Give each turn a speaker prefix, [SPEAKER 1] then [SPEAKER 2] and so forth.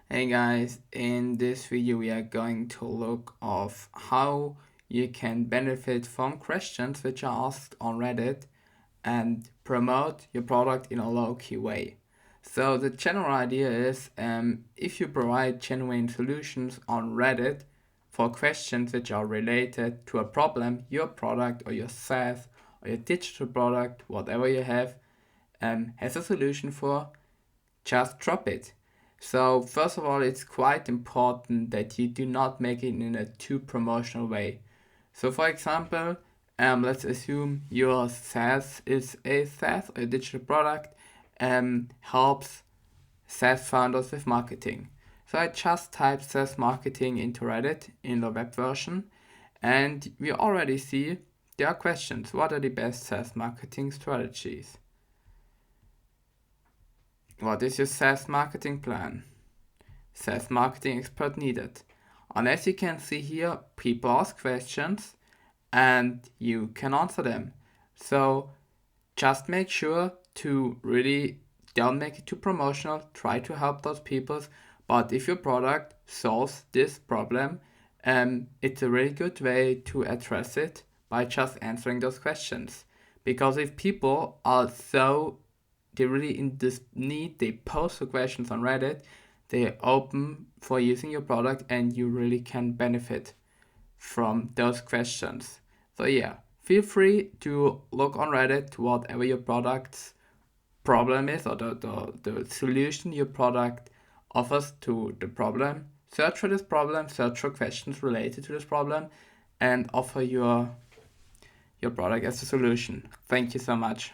[SPEAKER 1] Hey guys, in this video we are going to look of how you can benefit from questions which are asked on Reddit and promote your product in a low-key way. So the general idea is if you provide genuine solutions on Reddit for questions which are related to a problem your product or your SaaS or your digital product, whatever you have, has a solution for, just drop it. So first of all, it's quite important that you do not make it in a too promotional way. So for example, let's assume your SaaS is a SaaS, a digital product, helps SaaS founders with marketing. So I just type SaaS marketing into Reddit in the web version, and we already see there are questions. What are the best SaaS marketing strategies? What is your SaaS marketing plan? SaaS marketing expert needed. And as you can see here, people ask questions and you can answer them. So just make sure to really don't make it too promotional. Try to help those people. But if your product solves this problem, it's a really good way to address it by just answering those questions. Because if people are they're really in this need, they post the questions on Reddit, they're open for using your product, and you really can benefit from those questions. So yeah, feel free to look on Reddit to whatever your product's problem is, or the solution your product offers to the problem. Search for this problem, search for questions related to this problem, and offer your product as a solution. Thank you so much.